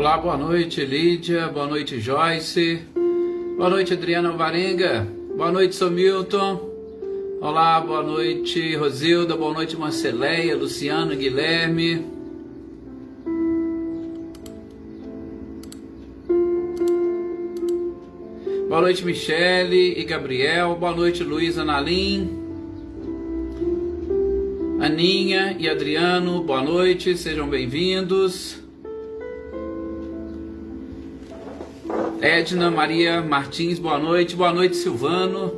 Olá, boa noite Lídia, boa noite Joyce, boa noite Adriana Alvarenga, boa noite São Milton, olá, boa noite Rosilda, boa noite Marceleia, Luciano, Guilherme. Boa noite Michele e Gabriel, boa noite Luísa Nalim, Aninha e Adriano, boa noite, sejam bem-vindos. Edna Maria Martins, boa noite Silvano,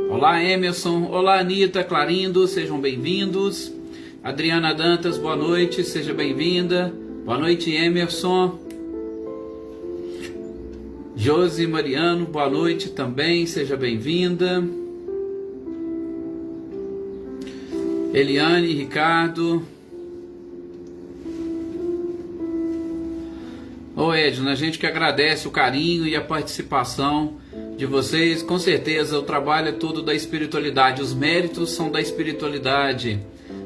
olá Emerson, olá Anitta Clarindo, sejam bem-vindos. Adriana Dantas, boa noite, seja bem-vinda. Boa noite Emerson. Josi Mariano, boa noite também, seja bem-vinda. Eliane Ricardo. Ô Edna, a gente que agradece o carinho e a participação de vocês. Com certeza o trabalho é todo da espiritualidade, os méritos são da espiritualidade.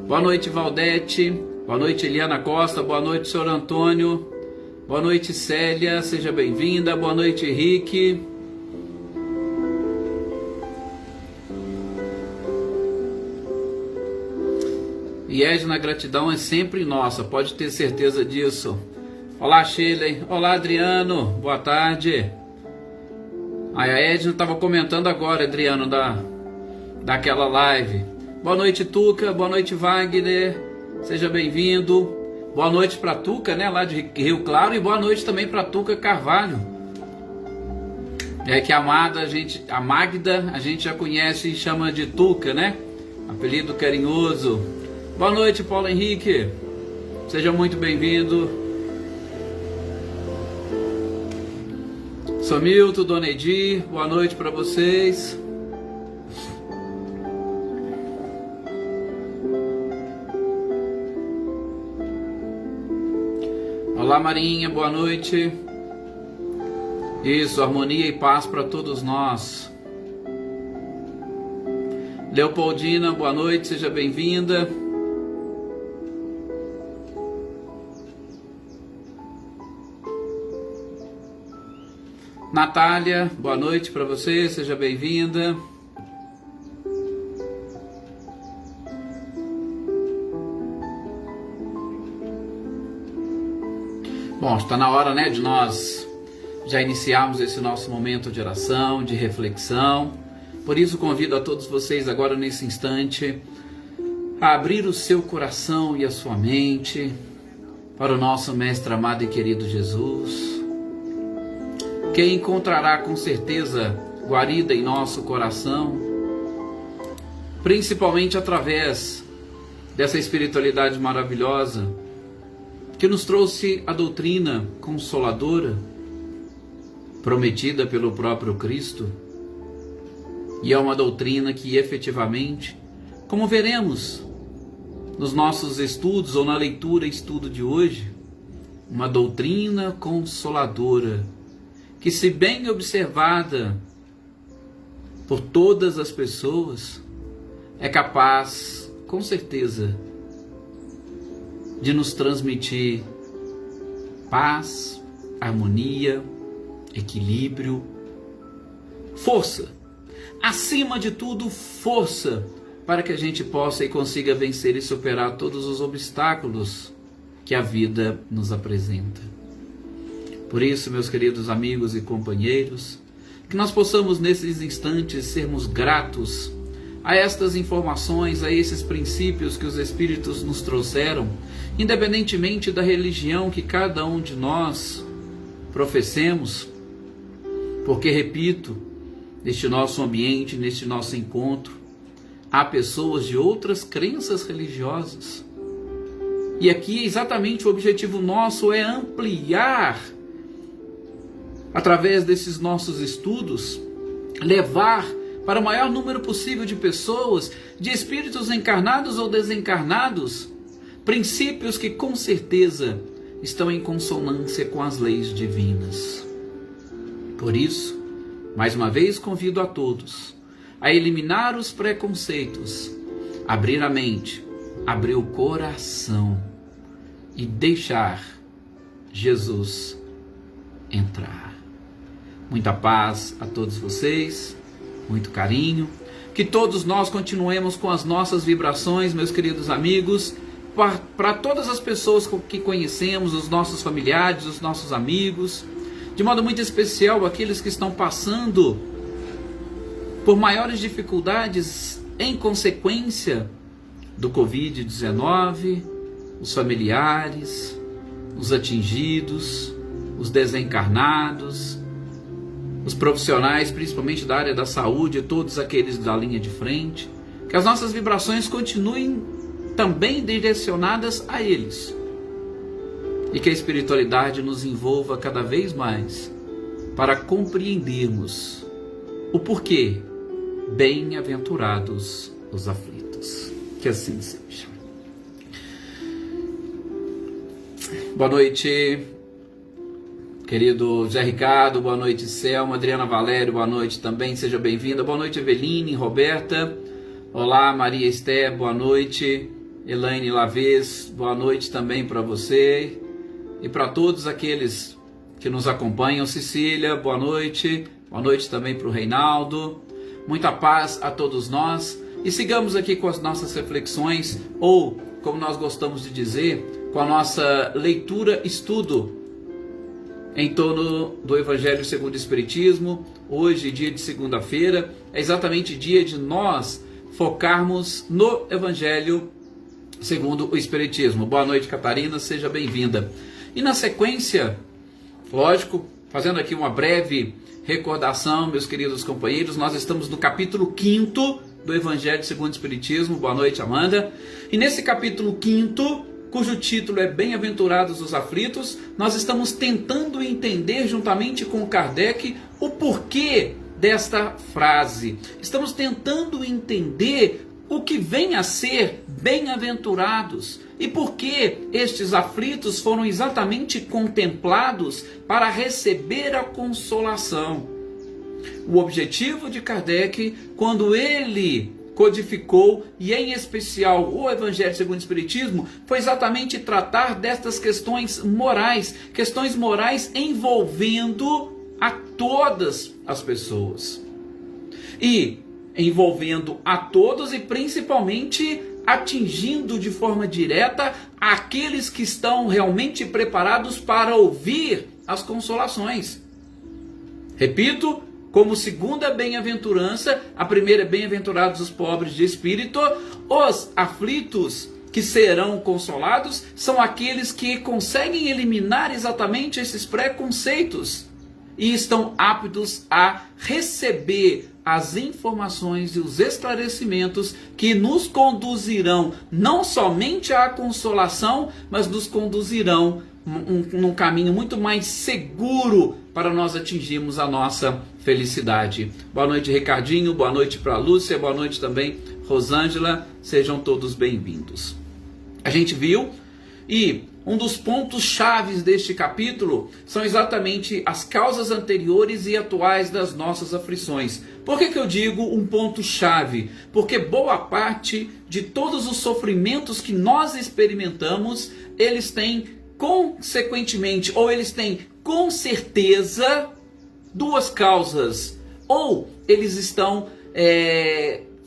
Boa noite Valdete, boa noite Eliana Costa, boa noite senhor Antônio, boa noite Célia, seja bem-vinda, boa noite Henrique. E Edna, a gratidão é sempre nossa, pode ter certeza disso. Olá Sheila, olá Adriano, boa tarde. A Edna estava comentando agora, Adriano, daquela live. Boa noite Tuca, boa noite Wagner, seja bem-vindo. Boa noite para Tuca, né, lá de Rio Claro, e boa noite também para Tuca Carvalho. É que a Magda a gente já conhece e chama de Tuca, né? Apelido carinhoso. Boa noite Paulo Henrique, seja muito bem-vindo. Somilton, Dona Edi, boa noite para vocês. Olá Marinha, boa noite. Isso, harmonia e paz para todos nós. Leopoldina, boa noite, seja bem-vinda. Natália, boa noite para você, seja bem-vinda. Bom, está na hora, né, de nós já iniciarmos esse nosso momento de oração, de reflexão. Por isso convido a todos vocês agora nesse instante a abrir o seu coração e a sua mente para o nosso mestre amado e querido Jesus, que encontrará com certeza guarida em nosso coração, principalmente através dessa espiritualidade maravilhosa que nos trouxe a doutrina consoladora prometida pelo próprio Cristo. E é uma doutrina que efetivamente, como veremos nos nossos estudos ou na leitura e estudo de hoje, uma doutrina consoladora que, se bem observada por todas as pessoas, é capaz, com certeza, de nos transmitir paz, harmonia, equilíbrio, força. Acima de tudo, força, para que a gente possa e consiga vencer e superar todos os obstáculos que a vida nos apresenta. Por isso, meus queridos amigos e companheiros, que nós possamos nesses instantes sermos gratos a estas informações, a esses princípios que os Espíritos nos trouxeram, independentemente da religião que cada um de nós professemos, porque, repito, neste nosso ambiente, neste nosso encontro, há pessoas de outras crenças religiosas. E aqui exatamente o objetivo nosso é ampliar, através desses nossos estudos, levar para o maior número possível de pessoas, de espíritos encarnados ou desencarnados, princípios que com certeza estão em consonância com as leis divinas. Por isso, mais uma vez convido a todos a eliminar os preconceitos, abrir a mente, abrir o coração e deixar Jesus entrar. Muita paz a todos vocês, muito carinho. Que todos nós continuemos com as nossas vibrações, meus queridos amigos, para todas as pessoas que conhecemos, os nossos familiares, os nossos amigos, de modo muito especial aqueles que estão passando por maiores dificuldades em consequência do Covid-19, os familiares, os atingidos, os desencarnados, os profissionais, principalmente da área da saúde, todos aqueles da linha de frente, que as nossas vibrações continuem também direcionadas a eles, e que a espiritualidade nos envolva cada vez mais para compreendermos o porquê bem-aventurados os aflitos. Que assim seja. Boa noite, querido Zé Ricardo, boa noite Selma, Adriana Valério, boa noite também, seja bem-vinda. Boa noite Eveline, Roberta, olá Maria Esther, boa noite. Elaine Lavez, boa noite também para você e para todos aqueles que nos acompanham. Cecília, boa noite também para o Reinaldo. Muita paz a todos nós e sigamos aqui com as nossas reflexões, ou como nós gostamos de dizer, com a nossa leitura, estudo em torno do Evangelho segundo o Espiritismo. Hoje, dia de segunda-feira, é exatamente dia de nós focarmos no Evangelho segundo o Espiritismo. Boa noite, Catarina, seja bem-vinda. E na sequência, lógico, fazendo aqui uma breve recordação, meus queridos companheiros, nós estamos no capítulo 5º do Evangelho segundo o Espiritismo. Boa noite, Amanda. E nesse capítulo 5º, cujo título é Bem-aventurados os aflitos, nós estamos tentando entender juntamente com Kardec o porquê desta frase. Estamos tentando entender o que vem a ser bem-aventurados e por que estes aflitos foram exatamente contemplados para receber a consolação. O objetivo de Kardec, quando ele codificou, e em especial o Evangelho segundo o Espiritismo, foi exatamente tratar destas questões morais envolvendo a todas as pessoas. E envolvendo a todos e principalmente atingindo de forma direta aqueles que estão realmente preparados para ouvir as consolações. Repito, como segunda bem-aventurança, a primeira é bem-aventurados os pobres de espírito, os aflitos que serão consolados são aqueles que conseguem eliminar exatamente esses preconceitos e estão aptos a receber as informações e os esclarecimentos que nos conduzirão não somente à consolação, mas nos conduzirão num caminho muito mais seguro para nós atingirmos a nossa felicidade. Boa noite, Ricardinho, boa noite para a Lúcia, boa noite também, Rosângela, sejam todos bem-vindos. A gente viu, e um dos pontos chaves deste capítulo são exatamente as causas anteriores e atuais das nossas aflições. Por que eu digo um ponto chave? Porque boa parte de todos os sofrimentos que nós experimentamos, eles têm consequentemente, ou eles têm com certeza duas causas, ou eles estão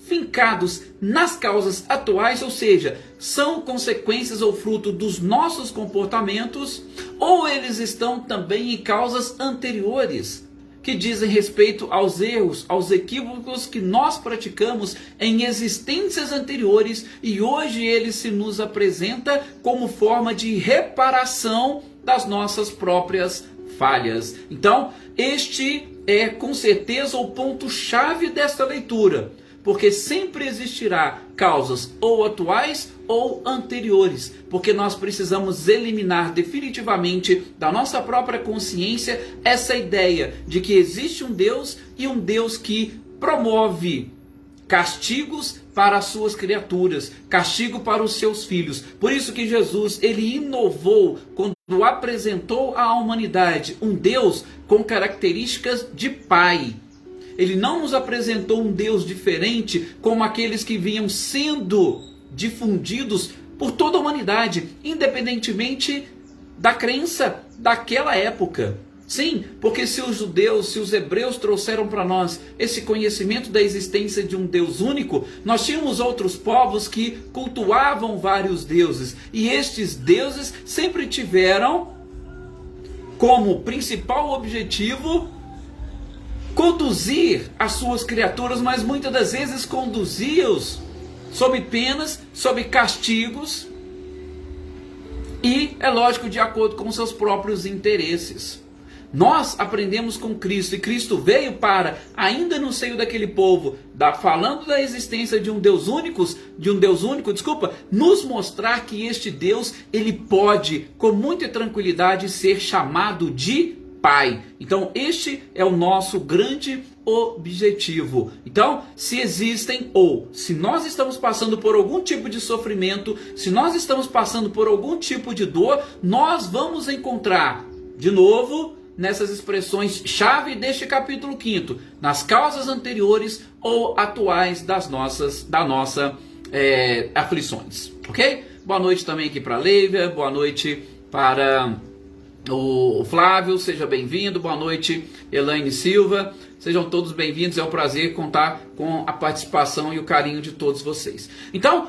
fincados nas causas atuais, ou seja, são consequências ou fruto dos nossos comportamentos, ou eles estão também em causas anteriores, que dizem respeito aos erros, aos equívocos que nós praticamos em existências anteriores, e hoje ele se nos apresenta como forma de reparação das nossas próprias falhas. Então, este é com certeza o ponto-chave desta leitura, porque sempre existirá causas ou atuais ou anteriores, porque nós precisamos eliminar definitivamente da nossa própria consciência essa ideia de que existe um Deus e um Deus que promove castigos para as suas criaturas, castigo para os seus filhos. Por isso que Jesus, ele inovou quando apresentou à humanidade um Deus com características de Pai. Ele não nos apresentou um Deus diferente como aqueles que vinham sendo difundidos por toda a humanidade, independentemente da crença daquela época. Sim, porque se os judeus, se os hebreus trouxeram para nós esse conhecimento da existência de um Deus único, nós tínhamos outros povos que cultuavam vários deuses. E estes deuses sempre tiveram como principal objetivo conduzir as suas criaturas, mas muitas das vezes conduzi-os sob penas, sob castigos e, é lógico, de acordo com seus próprios interesses. Nós aprendemos com Cristo, e Cristo veio para, ainda no seio daquele povo, falando da existência de um Deus único, nos mostrar que este Deus, ele pode, com muita tranquilidade, ser chamado de Pai. Então, este é o nosso grande objetivo. Então, se existem, ou se nós estamos passando por algum tipo de sofrimento, se nós estamos passando por algum tipo de dor, nós vamos encontrar, de novo, nessas expressões chave deste capítulo 5, nas causas anteriores ou atuais das nossas aflições, ok? Boa noite também aqui para a Leívia, boa noite para o Flávio, seja bem-vindo, boa noite Elaine Silva, sejam todos bem-vindos, é um prazer contar com a participação e o carinho de todos vocês. Então,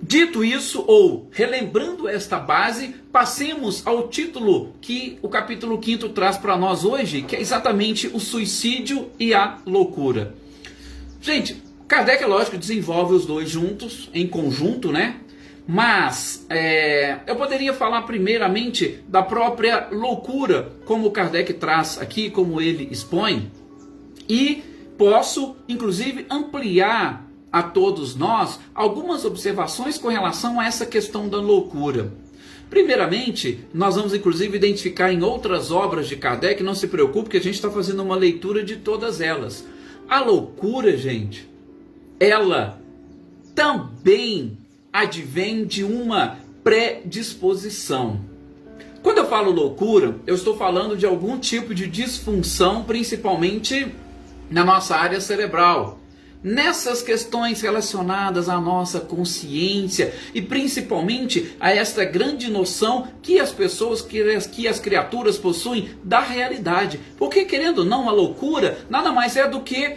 dito isso, ou relembrando esta base, passemos ao título que o capítulo 5 traz para nós hoje, que é exatamente o suicídio e a loucura. Gente, Kardec, é lógico, desenvolve os dois juntos, em conjunto, né? Mas eu poderia falar primeiramente da própria loucura, como Kardec traz aqui, como ele expõe, e posso, inclusive, ampliar a todos nós algumas observações com relação a essa questão da loucura. Primeiramente, nós vamos inclusive identificar em outras obras de Kardec, não se preocupe que a gente está fazendo uma leitura de todas elas. A loucura, gente, ela também advém de uma predisposição. Quando eu falo loucura, eu estou falando de algum tipo de disfunção, principalmente na nossa área cerebral. Nessas questões relacionadas à nossa consciência e principalmente a esta grande noção que as pessoas, que as criaturas possuem da realidade. Porque, querendo ou não, a loucura nada mais é do que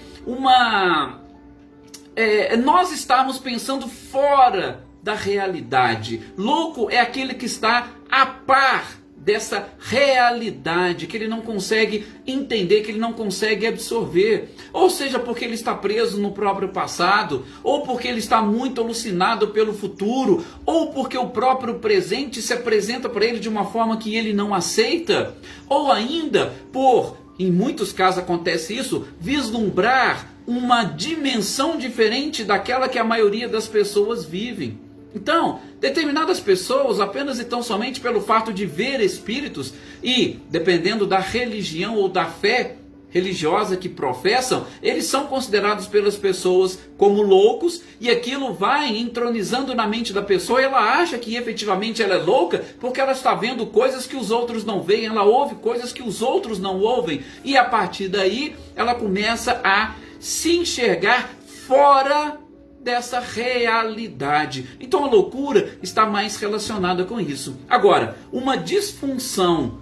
nós estamos pensando fora da realidade. Louco é aquele que está a par dessa realidade, que ele não consegue entender, que ele não consegue absorver, ou seja, porque ele está preso no próprio passado, ou porque ele está muito alucinado pelo futuro, ou porque o próprio presente se apresenta para ele de uma forma que ele não aceita, ou ainda por, em muitos casos acontece isso, vislumbrar uma dimensão diferente daquela que a maioria das pessoas vivem. Então, determinadas pessoas, apenas e tão somente pelo fato de ver espíritos e, dependendo da religião ou da fé religiosa que professam, eles são considerados pelas pessoas como loucos, e aquilo vai entronizando na mente da pessoa, e ela acha que efetivamente ela é louca porque ela está vendo coisas que os outros não veem, ela ouve coisas que os outros não ouvem, e a partir daí ela começa a se enxergar fora dessa realidade. Então a loucura está mais relacionada com isso. Agora, uma disfunção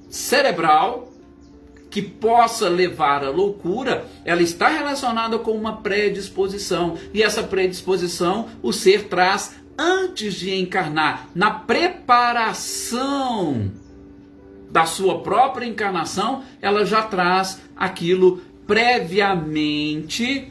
cerebral que possa levar à loucura, ela está relacionada com uma predisposição. E essa predisposição o ser traz antes de encarnar, na preparação da sua própria encarnação, ela já traz aquilo previamente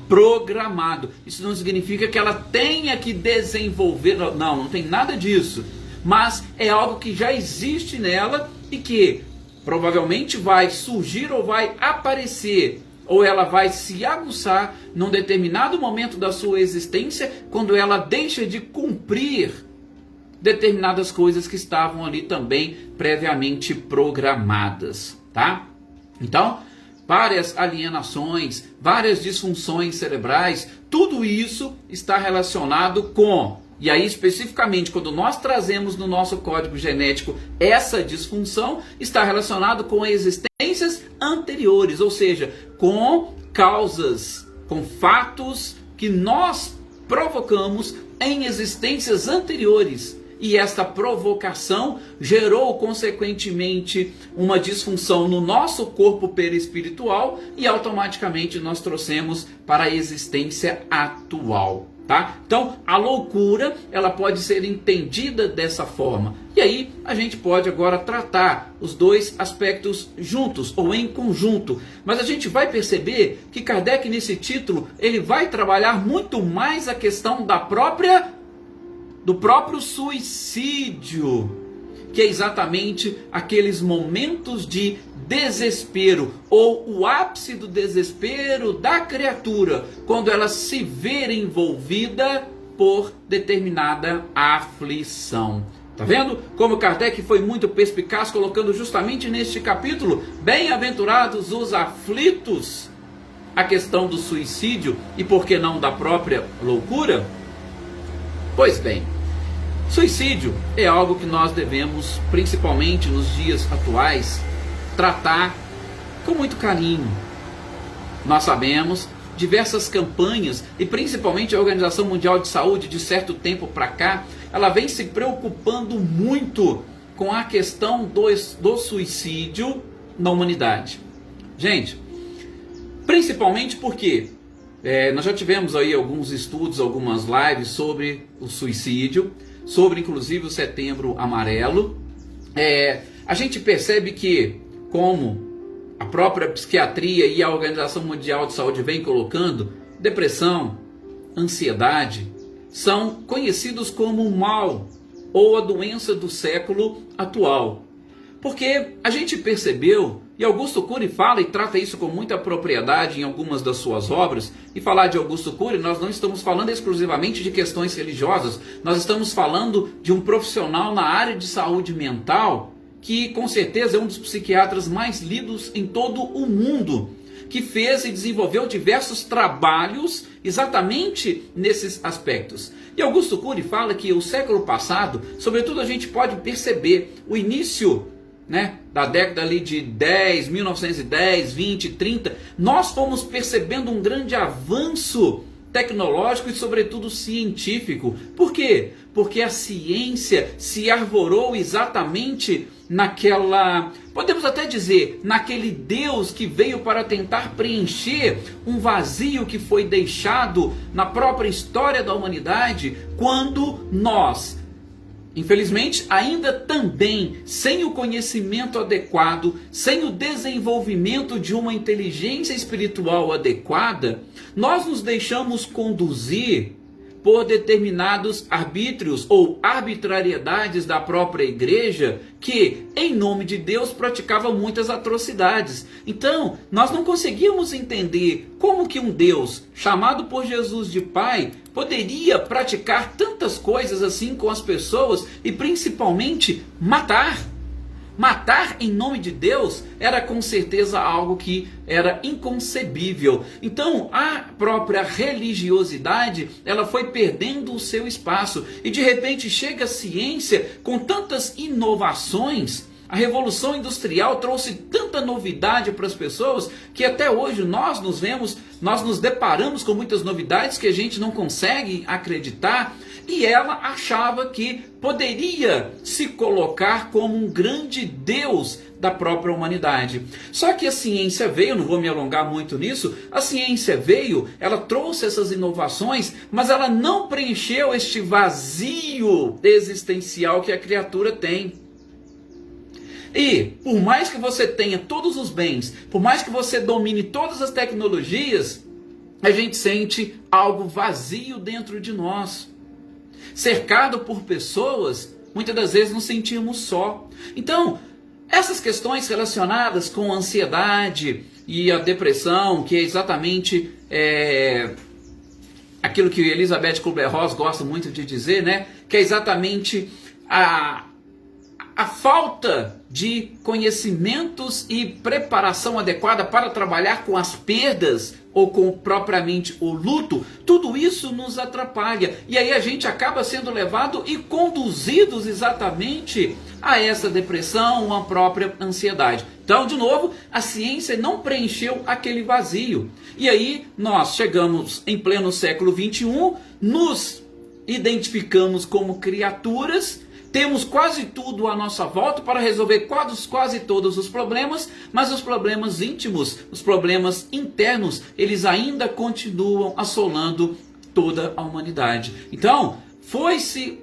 programado. Isso não significa que ela tenha que desenvolver, não tem nada disso, mas é algo que já existe nela e que provavelmente vai surgir ou vai aparecer, ou ela vai se aguçar num determinado momento da sua existência, quando ela deixa de cumprir determinadas coisas que estavam ali também previamente programadas, tá? Então, várias alienações, várias disfunções cerebrais, tudo isso está relacionado com, e aí especificamente quando nós trazemos no nosso código genético essa disfunção, está relacionado com existências anteriores, ou seja, com causas, com fatos que nós provocamos em existências anteriores. e esta provocação gerou consequentemente uma disfunção no nosso corpo perispiritual e automaticamente nós trouxemos para a existência atual. Tá? Então, a loucura, ela pode ser entendida dessa forma. E aí, a gente pode agora tratar os dois aspectos juntos ou em conjunto. Mas a gente vai perceber que Kardec, nesse título, ele vai trabalhar muito mais a questão do próprio suicídio, que é exatamente aqueles momentos de desespero, ou o ápice do desespero da criatura, quando ela se vê envolvida por determinada aflição. Tá vendo como Kardec foi muito perspicaz, colocando justamente neste capítulo, bem-aventurados os aflitos, a questão do suicídio e por que não da própria loucura? Pois bem, suicídio é algo que nós devemos, principalmente nos dias atuais, tratar com muito carinho. Nós sabemos diversas campanhas, e principalmente a Organização Mundial de Saúde, de certo tempo para cá, ela vem se preocupando muito com a questão do suicídio na humanidade. Gente, principalmente porque nós já tivemos aí alguns estudos, algumas lives sobre o suicídio, sobre inclusive o Setembro Amarelo. A gente percebe que, como a própria psiquiatria e a Organização Mundial de Saúde vem colocando, depressão, ansiedade, são conhecidos como o mal ou a doença do século atual. Porque a gente percebeu, e Augusto Cury fala e trata isso com muita propriedade em algumas das suas obras, e falar de Augusto Cury, nós não estamos falando exclusivamente de questões religiosas, nós estamos falando de um profissional na área de saúde mental, que com certeza é um dos psiquiatras mais lidos em todo o mundo, que fez e desenvolveu diversos trabalhos exatamente nesses aspectos. E Augusto Cury fala que o século passado, sobretudo a gente pode perceber o início, da década ali de 1910, 20, 30, nós fomos percebendo um grande avanço tecnológico e sobretudo científico. Por quê? Porque a ciência se arvorou exatamente podemos até dizer, naquele Deus que veio para tentar preencher um vazio que foi deixado na própria história da humanidade, quando nós, infelizmente, ainda também sem o conhecimento adequado, sem o desenvolvimento de uma inteligência espiritual adequada, nós nos deixamos conduzir por determinados arbítrios ou arbitrariedades da própria igreja, que, em nome de Deus, praticava muitas atrocidades. Então, nós não conseguíamos entender como que um Deus, chamado por Jesus de Pai, poderia praticar tantas coisas assim com as pessoas e, principalmente, matar. Matar em nome de Deus era com certeza algo que era inconcebível. Então a própria religiosidade, ela foi perdendo o seu espaço, e de repente chega a ciência com tantas inovações. A Revolução Industrial trouxe tanta novidade para as pessoas que até hoje nós nos deparamos com muitas novidades que a gente não consegue acreditar. E ela achava que poderia se colocar como um grande Deus da própria humanidade. Só que a ciência veio, não vou me alongar muito nisso, a ciência veio, ela trouxe essas inovações, mas ela não preencheu este vazio existencial que a criatura tem. E por mais que você tenha todos os bens, por mais que você domine todas as tecnologias, a gente sente algo vazio dentro de nós. Cercado por pessoas, muitas das vezes nos sentimos só. Então, essas questões relacionadas com a ansiedade e a depressão, que é exatamente aquilo que Elizabeth Kubler-Ross gosta muito de dizer, que é exatamente a falta de conhecimentos e preparação adequada para trabalhar com as perdas ou com propriamente o luto, tudo isso nos atrapalha. E aí a gente acaba sendo levado e conduzidos exatamente a essa depressão, a própria ansiedade. Então, de novo, a ciência não preencheu aquele vazio. E aí nós chegamos em pleno século XXI, nos identificamos como criaturas temos quase tudo à nossa volta para resolver quase todos os problemas, mas os problemas íntimos, os problemas internos, eles ainda continuam assolando toda a humanidade. Então, foi-se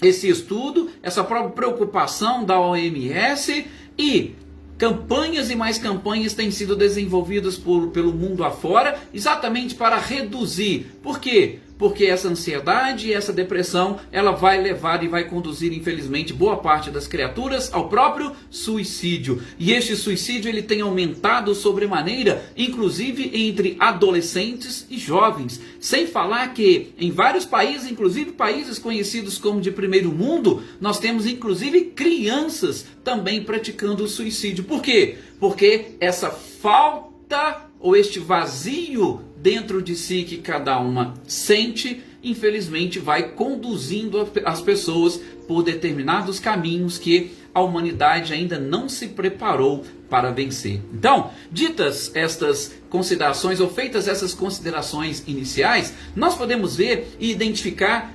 esse estudo, essa própria preocupação da OMS, e campanhas e mais campanhas têm sido desenvolvidas pelo mundo afora, exatamente para reduzir. Por quê? Porque essa ansiedade e essa depressão, ela vai levar e vai conduzir, infelizmente, boa parte das criaturas ao próprio suicídio. E este suicídio, ele tem aumentado sobremaneira, inclusive entre adolescentes e jovens. Sem falar que em vários países, inclusive países conhecidos como de primeiro mundo, nós temos inclusive crianças também praticando o suicídio. Por quê? Porque essa falta ou este vazio dentro de si que cada uma sente, infelizmente vai conduzindo as pessoas por determinados caminhos que a humanidade ainda não se preparou para vencer. Então, ditas estas considerações, ou feitas essas considerações iniciais, nós podemos ver e identificar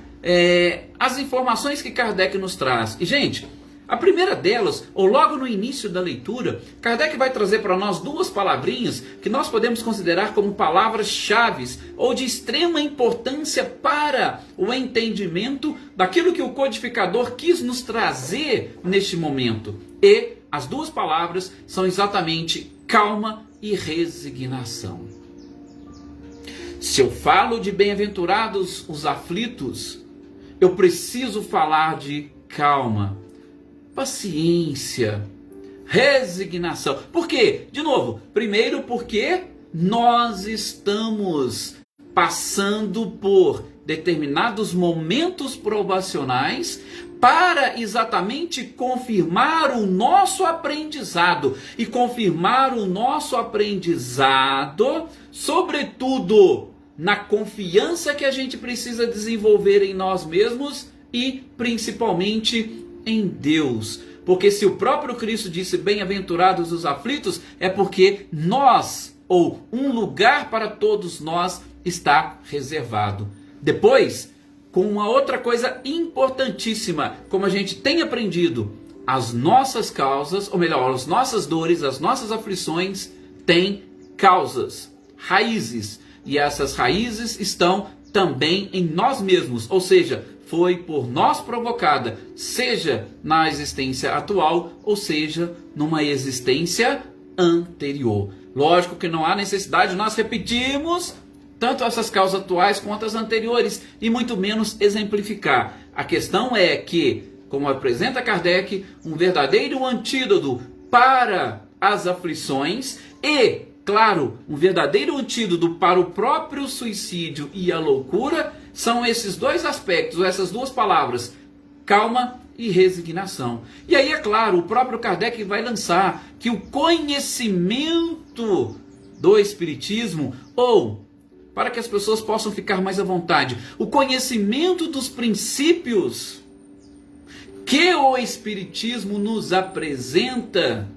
as informações que Kardec nos traz. E, gente, a primeira delas, ou logo no início da leitura, Kardec vai trazer para nós duas palavrinhas que nós podemos considerar como palavras-chave ou de extrema importância para o entendimento daquilo que o codificador quis nos trazer neste momento. E as duas palavras são exatamente calma e resignação. Se eu falo de bem-aventurados os aflitos, eu preciso falar de calma, paciência, resignação. Por quê? De novo, primeiro porque nós estamos passando por determinados momentos provacionais para exatamente confirmar o nosso aprendizado. E confirmar o nosso aprendizado, sobretudo na confiança que a gente precisa desenvolver em nós mesmos e principalmente em Deus. Porque se o próprio Cristo disse bem-aventurados os aflitos, é porque nós, ou um lugar para todos nós, está reservado. Depois, com uma outra coisa importantíssima, como a gente tem aprendido, as nossas causas, ou melhor, as nossas dores, as nossas aflições têm causas, raízes, e essas raízes estão também em nós mesmos, ou seja, foi por nós provocada, seja na existência atual, ou seja, numa existência anterior. Lógico que não há necessidade de nós repetirmos tanto essas causas atuais quanto as anteriores, e muito menos exemplificar. A questão é que, como apresenta Kardec, um verdadeiro antídoto para as aflições e, claro, um verdadeiro antídoto para o próprio suicídio e a loucura são esses dois aspectos, essas duas palavras, calma e resignação. E aí, é claro, o próprio Kardec vai lançar que o conhecimento do Espiritismo, ou, para que as pessoas possam ficar mais à vontade, o conhecimento dos princípios que o Espiritismo nos apresenta,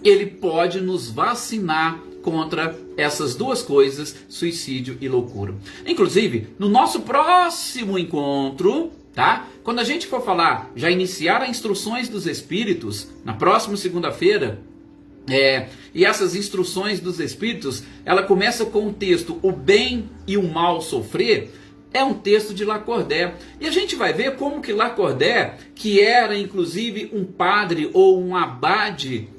ele pode nos vacinar contra essas duas coisas, suicídio e loucura. Inclusive, no nosso próximo encontro, tá? Quando a gente for falar, já iniciar as instruções dos Espíritos, na próxima segunda-feira, e essas instruções dos Espíritos, ela começa com o texto O Bem e o Mal Sofrer. É um texto de Lacordaire. E a gente vai ver como que Lacordaire, que era inclusive um padre ou um abade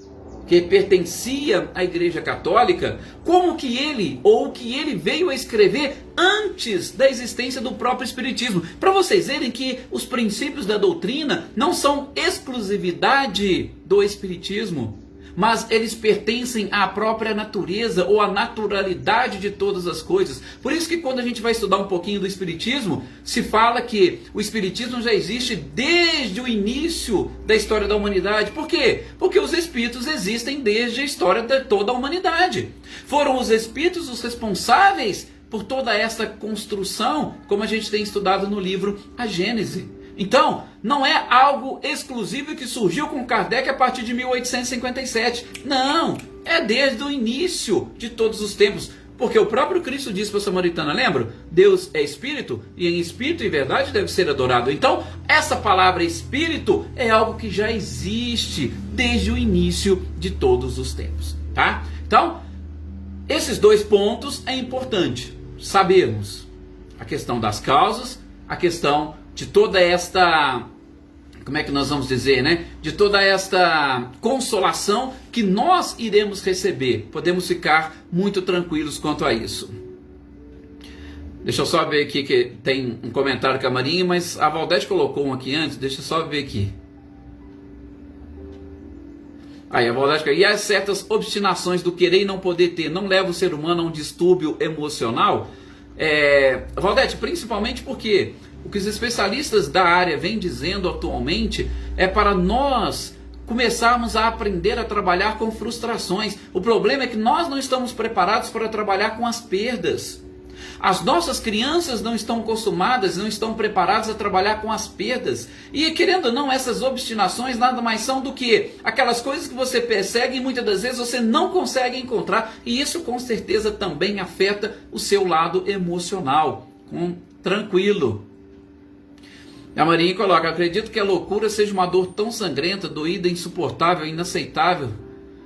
que pertencia à Igreja Católica, como que ele, ou o que ele veio a escrever antes da existência do próprio Espiritismo. Para vocês verem que os princípios da doutrina não são exclusividade do Espiritismo, mas eles pertencem à própria natureza ou à naturalidade de todas as coisas. Por isso que quando a gente vai estudar um pouquinho do Espiritismo, se fala que o Espiritismo já existe desde o início da história da humanidade. Por quê? Porque os Espíritos existem desde a história de toda a humanidade. Foram os Espíritos os responsáveis por toda essa construção, como a gente tem estudado no livro A Gênese. Então, não é algo exclusivo que surgiu com Kardec a partir de 1857. Não, é desde o início de todos os tempos. Porque o próprio Cristo disse para a samaritana, lembra? Deus é espírito e em espírito e verdade deve ser adorado. Então, essa palavra espírito é algo que já existe desde o início de todos os tempos, tá? Então, esses dois pontos é importante sabermos. A questão das causas, a questão de toda esta, como é que nós vamos dizer, né? De toda esta consolação que nós iremos receber. Podemos ficar muito tranquilos quanto a isso. Deixa eu só ver aqui que tem um comentário com a Marinha, mas a Valdete colocou um aqui antes, deixa eu só ver aqui. Aí a Valdete, e as certas obstinações do querer e não poder ter, não leva o ser humano a um distúrbio emocional? Valdete, principalmente porque o que os especialistas da área vêm dizendo atualmente é para nós começarmos a aprender a trabalhar com frustrações. O problema é que nós não estamos preparados para trabalhar com as perdas. As nossas crianças não estão acostumadas, não estão preparadas a trabalhar com as perdas. E querendo ou não, essas obstinações nada mais são do que aquelas coisas que você persegue e muitas das vezes você não consegue encontrar. E isso com certeza também afeta o seu lado emocional. Tranquilo. A Marinha coloca, acredito que a loucura seja uma dor tão sangrenta, doída, insuportável, inaceitável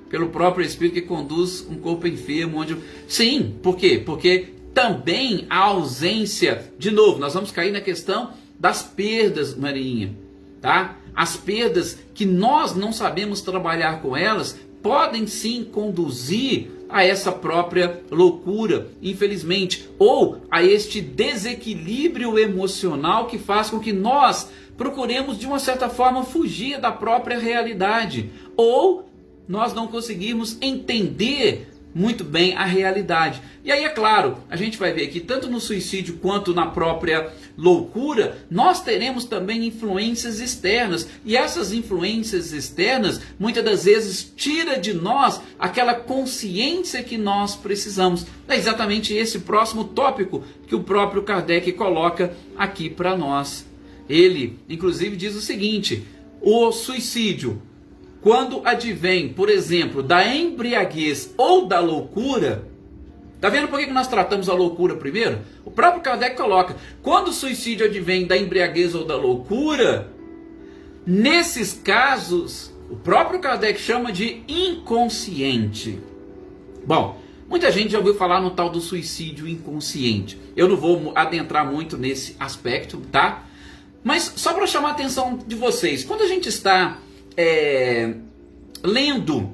pelo próprio espírito que conduz um corpo enfermo. Sim, por quê? Porque também a ausência, de novo, nós vamos cair na questão das perdas, Marinha, tá? As perdas que nós não sabemos trabalhar com elas, podem sim conduzir a essa própria loucura, infelizmente, ou a este desequilíbrio emocional que faz com que nós procuremos, de uma certa forma, fugir da própria realidade, ou nós não conseguirmos entender muito bem a realidade. E aí, é claro, a gente vai ver aqui, tanto no suicídio quanto na própria loucura, nós teremos também influências externas. E essas influências externas, muitas das vezes, tira de nós aquela consciência que nós precisamos. É exatamente esse próximo tópico que o próprio Kardec coloca aqui para nós. Ele, inclusive, diz o seguinte, o suicídio, quando advém, por exemplo, da embriaguez ou da loucura, tá vendo por que nós tratamos a loucura primeiro? O próprio Kardec coloca, quando o suicídio advém da embriaguez ou da loucura, nesses casos, o próprio Kardec chama de inconsciente. Bom, muita gente já ouviu falar no tal do suicídio inconsciente. Eu não vou adentrar muito nesse aspecto, tá? Mas só para chamar a atenção de vocês, quando a gente está lendo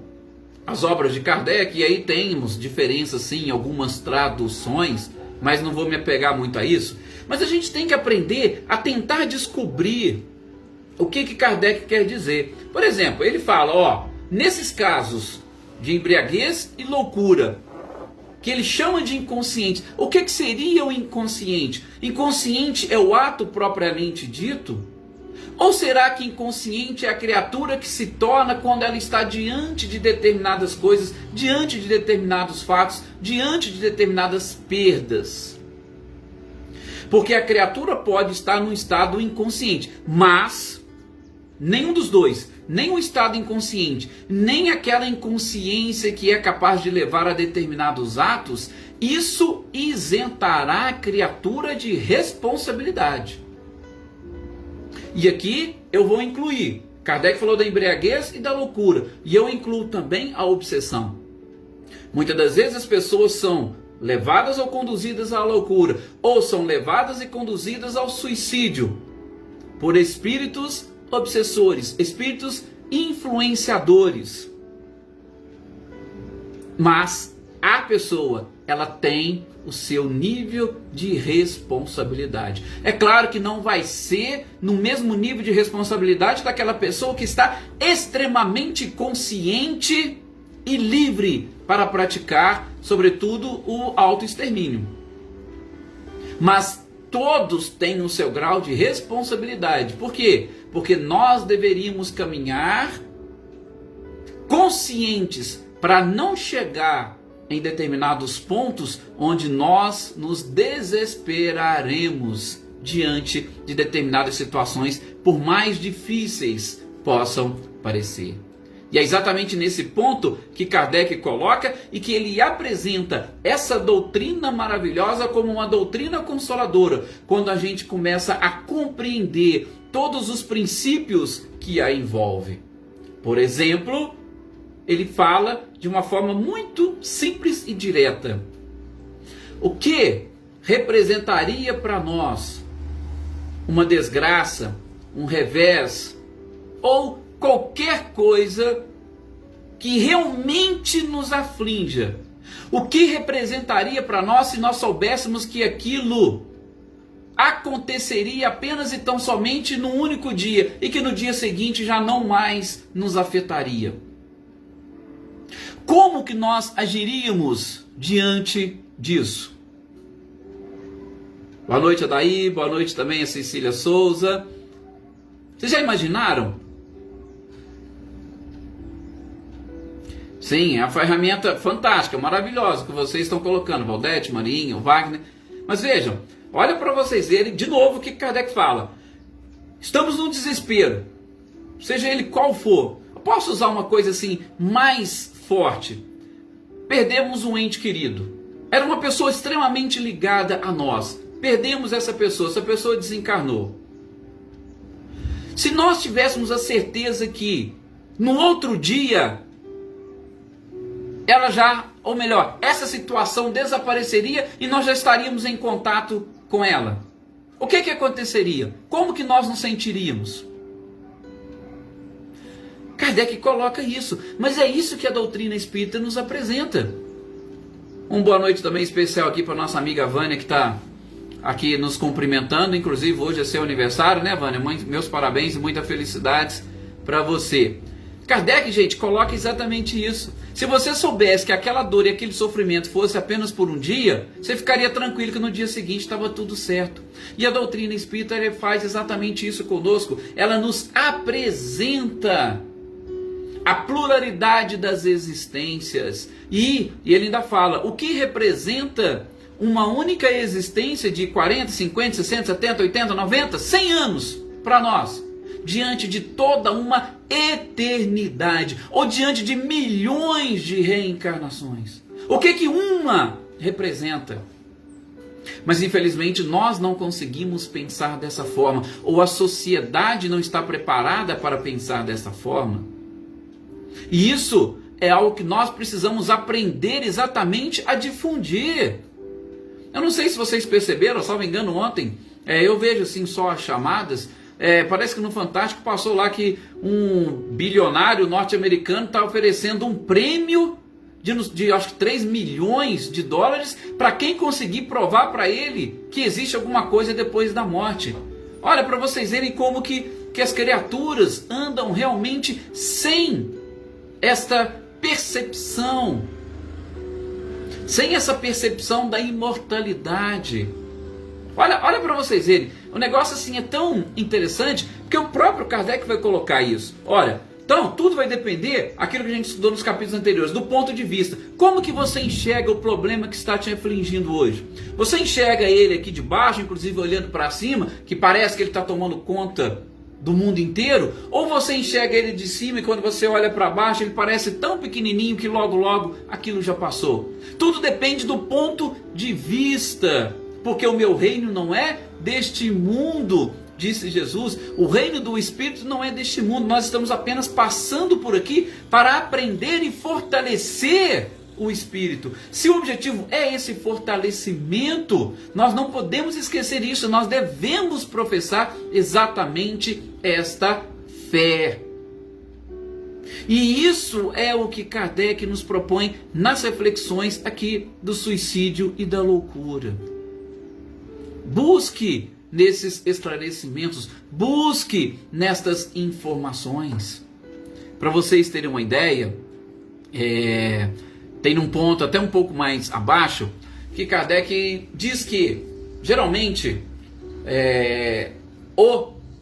as obras de Kardec, e aí temos diferenças sim em algumas traduções, mas não vou me apegar muito a isso, mas a gente tem que aprender a tentar descobrir o que Kardec quer dizer. Por exemplo, ele fala, nesses casos de embriaguez e loucura, que ele chama de inconsciente, o que seria o inconsciente? Inconsciente é o ato propriamente dito? Ou será que inconsciente é a criatura que se torna quando ela está diante de determinadas coisas, diante de determinados fatos, diante de determinadas perdas? Porque a criatura pode estar num estado inconsciente, mas nenhum dos dois, nem o estado inconsciente, nem aquela inconsciência que é capaz de levar a determinados atos, isso isentará a criatura de responsabilidade. E aqui eu vou incluir, Kardec falou da embriaguez e da loucura, e eu incluo também a obsessão. Muitas das vezes as pessoas são levadas ou conduzidas à loucura, ou são levadas e conduzidas ao suicídio, por espíritos obsessores, espíritos influenciadores. Mas a pessoa, ela tem o seu nível de responsabilidade. É claro que não vai ser no mesmo nível de responsabilidade daquela pessoa que está extremamente consciente e livre para praticar, sobretudo, o autoextermínio. Mas todos têm o seu grau de responsabilidade. Por quê? Porque nós deveríamos caminhar conscientes para não chegar em determinados pontos onde nós nos desesperaremos diante de determinadas situações, por mais difíceis possam parecer. E é exatamente nesse ponto que Kardec coloca e que ele apresenta essa doutrina maravilhosa como uma doutrina consoladora, quando a gente começa a compreender todos os princípios que a envolve. Por exemplo, ele fala de uma forma muito simples e direta. O que representaria para nós uma desgraça, um revés ou qualquer coisa que realmente nos aflinja? O que representaria para nós se nós soubéssemos que aquilo aconteceria apenas e tão somente num único dia e que no dia seguinte já não mais nos afetaria? Como que nós agiríamos diante disso? Boa noite, Adaí. Boa noite também a Cecília Souza. Vocês já imaginaram? Sim, é uma ferramenta fantástica, maravilhosa que vocês estão colocando. Valdete, Marinho, Wagner. Mas vejam, olha para vocês verem de novo o que Kardec fala. Estamos num desespero, seja ele qual for. Eu posso usar uma coisa assim mais forte. Perdemos um ente querido. Era uma pessoa extremamente ligada a nós. Perdemos essa pessoa desencarnou. Se nós tivéssemos a certeza que no outro dia ela já, ou melhor, essa situação desapareceria e nós já estaríamos em contato com ela, o que aconteceria? Como que nós nos sentiríamos? Kardec coloca isso, mas é isso que a doutrina espírita nos apresenta. Boa noite também especial aqui para nossa amiga Vânia, que está aqui nos cumprimentando. Inclusive hoje é seu aniversário, né, Vânia? Meus parabéns e muitas felicidades para você. Kardec, gente, coloca exatamente isso. Se você soubesse que aquela dor e aquele sofrimento fosse apenas por um dia, você ficaria tranquilo que no dia seguinte estava tudo certo. E a doutrina espírita faz exatamente isso conosco. Ela nos apresenta a pluralidade das existências. E ele ainda fala, o que representa uma única existência de 40, 50, 60, 70, 80, 90, 100 anos para nós, diante de toda uma eternidade, ou diante de milhões de reencarnações. O que uma representa? Mas infelizmente nós não conseguimos pensar dessa forma, ou a sociedade não está preparada para pensar dessa forma. E isso é algo que nós precisamos aprender exatamente a difundir. Eu não sei se vocês perceberam, salvo engano ontem, eu vejo assim só as chamadas, parece que no Fantástico passou lá que um bilionário norte-americano está oferecendo um prêmio de acho que 3 milhões de dólares para quem conseguir provar para ele que existe alguma coisa depois da morte. Olha, para vocês verem como que as criaturas andam realmente sem esta percepção, sem essa percepção da imortalidade. Olha para vocês verem, o negócio assim é tão interessante, porque o próprio Kardec vai colocar isso. Olha, então tudo vai depender, aquilo que a gente estudou nos capítulos anteriores, do ponto de vista. Como que você enxerga o problema que está te afligindo hoje? Você enxerga ele aqui de baixo, inclusive olhando para cima, que parece que ele está tomando conta do mundo inteiro? Ou você enxerga ele de cima e quando você olha para baixo ele parece tão pequenininho que logo logo aquilo já passou? Tudo depende do ponto de vista, porque o meu reino não é deste mundo, disse Jesus. O reino do Espírito não é deste mundo. Nós estamos apenas passando por aqui para aprender e fortalecer o Espírito. Se o objetivo é esse fortalecimento, nós não podemos esquecer isso. Nós devemos professar exatamente esta fé. E isso é o que Kardec nos propõe nas reflexões aqui do suicídio e da loucura. Busque nesses esclarecimentos, busque nestas informações. Para vocês terem uma ideia, tem um ponto até um pouco mais abaixo, que Kardec diz que, geralmente,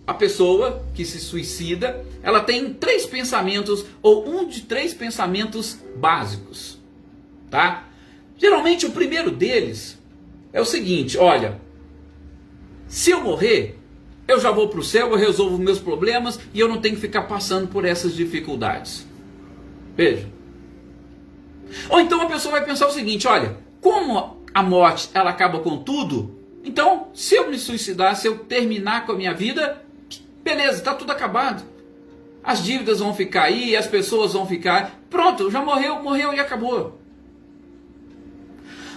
a pessoa que se suicida, ela tem 3 pensamentos, ou um de 3 pensamentos básicos. Tá? Geralmente, o primeiro deles é o seguinte, olha, se eu morrer, eu já vou para o céu, eu resolvo meus problemas e eu não tenho que ficar passando por essas dificuldades. Veja. Ou então a pessoa vai pensar o seguinte, olha, como a morte ela acaba com tudo, então se eu me suicidar, se eu terminar com a minha vida, beleza, está tudo acabado. As dívidas vão ficar aí, as pessoas vão ficar, pronto, já morreu e acabou.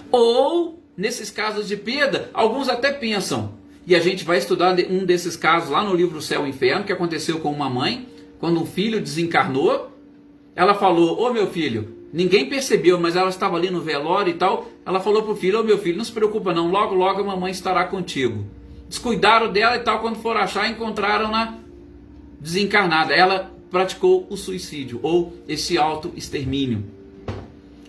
Ou, nesses casos de perda, alguns até pensam, e a gente vai estudar um desses casos lá no livro Céu e Inferno, que aconteceu com uma mãe, quando um filho desencarnou, ela falou, ô meu filho, ninguém percebeu, mas ela estava ali no velório e tal, ela falou pro filho, ô meu filho, não se preocupa não, logo logo a mamãe estará contigo. Descuidaram dela e tal, quando foram achar, encontraram-na desencarnada. Ela praticou o suicídio, ou esse auto-extermínio.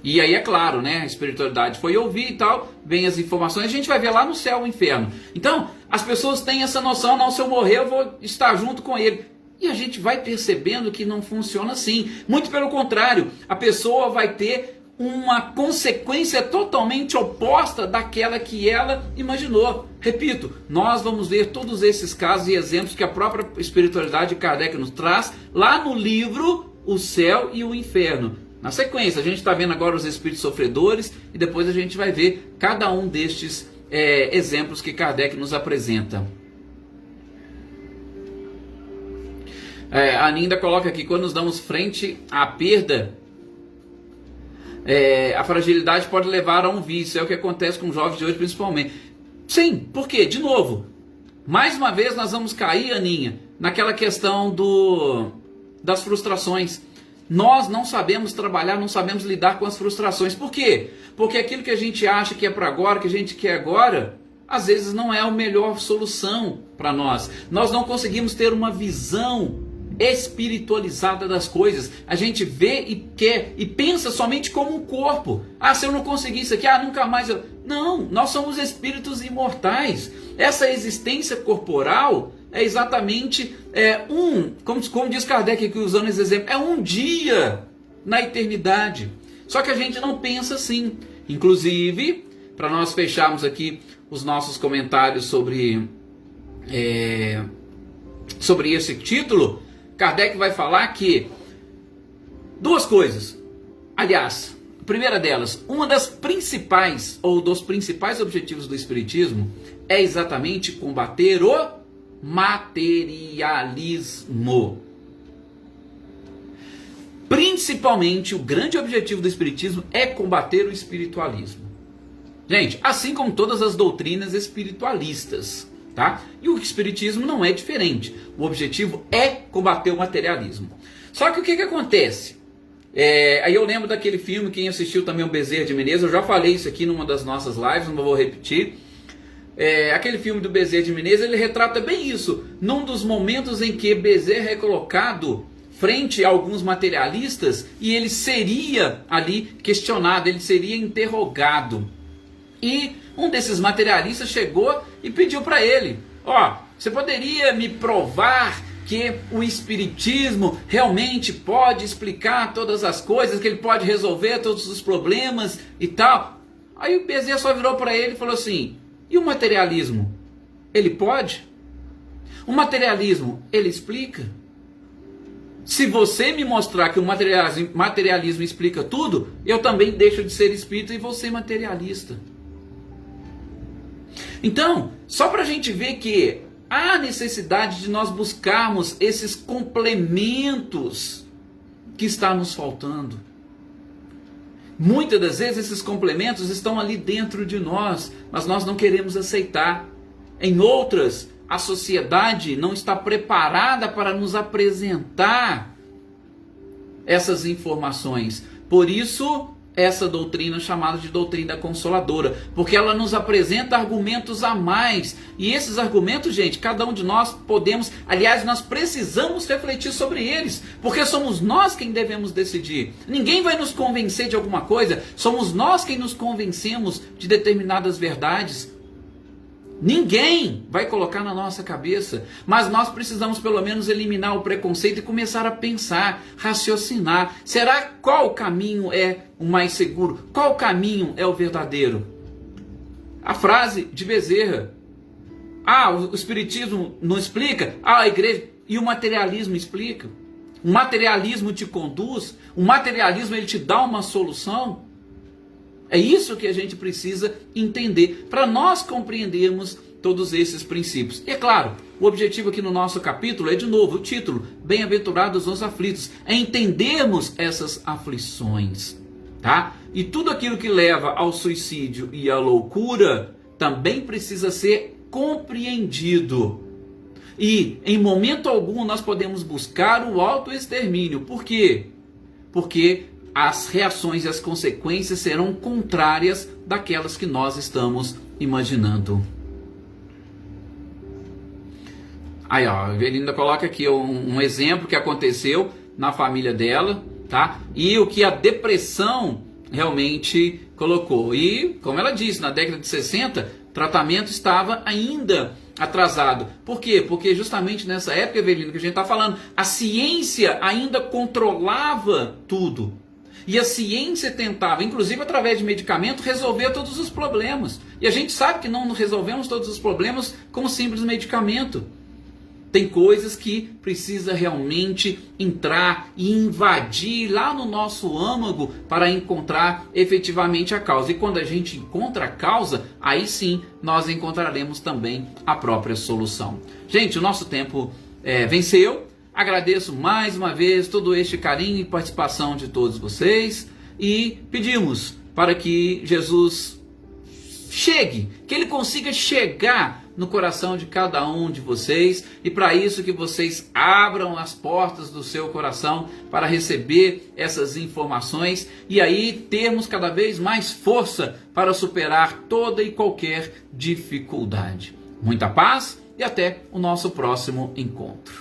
E aí é claro, né, a espiritualidade foi ouvir e tal, vem as informações, a gente vai ver lá no céu e inferno. Então, as pessoas têm essa noção, não, se eu morrer eu vou estar junto com ele. E a gente vai percebendo que não funciona assim. Muito pelo contrário, a pessoa vai ter uma consequência totalmente oposta daquela que ela imaginou. Repito, nós vamos ver todos esses casos e exemplos que a própria espiritualidade de Kardec nos traz lá no livro O Céu e o Inferno. Na sequência, a gente está vendo agora os espíritos sofredores e depois a gente vai ver cada um destes exemplos que Kardec nos apresenta. A Aninda coloca aqui, quando nos damos frente à perda, a fragilidade pode levar a um vício. É o que acontece com os jovens de hoje principalmente. Sim, por quê? De novo, mais uma vez nós vamos cair, Aninha, naquela questão das frustrações. Nós não sabemos trabalhar, não sabemos lidar com as frustrações. Por quê? Porque aquilo que a gente acha que é para agora, que a gente quer agora, às vezes não é a melhor solução para nós. Nós não conseguimos ter uma visão espiritualizada das coisas. A gente vê e quer e pensa somente como um corpo. Ah, se eu não conseguir isso aqui, nunca mais eu... Não, nós somos espíritos imortais. Essa existência corporal é exatamente como diz Kardec aqui usando esse exemplo, é um dia na eternidade. Só que a gente não pensa assim. Inclusive, para nós fecharmos aqui os nossos comentários sobre esse título, Kardec vai falar que duas coisas. Aliás, a primeira delas, uma das principais ou dos principais objetivos do Espiritismo é exatamente combater o materialismo. Principalmente, o grande objetivo do Espiritismo é combater o espiritualismo. Gente, assim como todas as doutrinas espiritualistas, tá? E o Espiritismo não é diferente. O objetivo é combater o materialismo. Só que o que acontece? Aí eu lembro daquele filme, quem assistiu também o Bezerra de Menezes, eu já falei isso aqui numa das nossas lives, não vou repetir. Aquele filme do Bezerra de Menezes, ele retrata bem isso. Num dos momentos em que Bezerra é colocado frente a alguns materialistas e ele seria ali questionado, ele seria interrogado. E um desses materialistas chegou e pediu para ele, você poderia me provar que o Espiritismo realmente pode explicar todas as coisas, que ele pode resolver todos os problemas e tal? Aí o Bezerra só virou para ele e falou assim, e o materialismo? Ele pode? O materialismo, ele explica? Se você me mostrar que o materialismo explica tudo, eu também deixo de ser espírita e vou ser materialista. Então, só para a gente ver que há necessidade de nós buscarmos esses complementos que está nos faltando. Muitas das vezes esses complementos estão ali dentro de nós, mas nós não queremos aceitar. Em outras, a sociedade não está preparada para nos apresentar essas informações. Por isso, essa doutrina chamada de doutrina consoladora, porque ela nos apresenta argumentos a mais, e esses argumentos, gente, cada um de nós podemos, aliás, nós precisamos refletir sobre eles, porque somos nós quem devemos decidir. Ninguém vai nos convencer de alguma coisa, somos nós quem nos convencemos de determinadas verdades. Ninguém vai colocar na nossa cabeça, mas nós precisamos pelo menos eliminar o preconceito e começar a pensar, raciocinar. Será qual caminho é o mais seguro? Qual caminho é o verdadeiro? A frase de Bezerra, o Espiritismo não explica, a igreja e o materialismo explica. O materialismo te conduz, o materialismo ele te dá uma solução. É isso que a gente precisa entender para nós compreendermos todos esses princípios. E é claro, o objetivo aqui no nosso capítulo é de novo o título, Bem-aventurados os aflitos, é entendermos essas aflições, tá? E tudo aquilo que leva ao suicídio e à loucura também precisa ser compreendido. E em momento algum nós podemos buscar o autoextermínio. Por quê? Porque as reações e as consequências serão contrárias daquelas que nós estamos imaginando. Aí, ó, a Evelinda coloca aqui um exemplo que aconteceu na família dela, tá? E o que a depressão realmente colocou. E, como ela disse, na década de 60, o tratamento estava ainda atrasado. Por quê? Porque justamente nessa época, Evelinda, que a gente está falando, a ciência ainda controlava tudo. E a ciência tentava, inclusive através de medicamento, resolver todos os problemas. E a gente sabe que não resolvemos todos os problemas com um simples medicamento. Tem coisas que precisa realmente entrar e invadir lá no nosso âmago para encontrar efetivamente a causa. E quando a gente encontra a causa, aí sim nós encontraremos também a própria solução. Gente, o nosso tempo venceu. Agradeço mais uma vez todo este carinho e participação de todos vocês. E pedimos para que Jesus chegue, que Ele consiga chegar no coração de cada um de vocês, e para isso que vocês abram as portas do seu coração para receber essas informações e aí termos cada vez mais força para superar toda e qualquer dificuldade. Muita paz e até o nosso próximo encontro.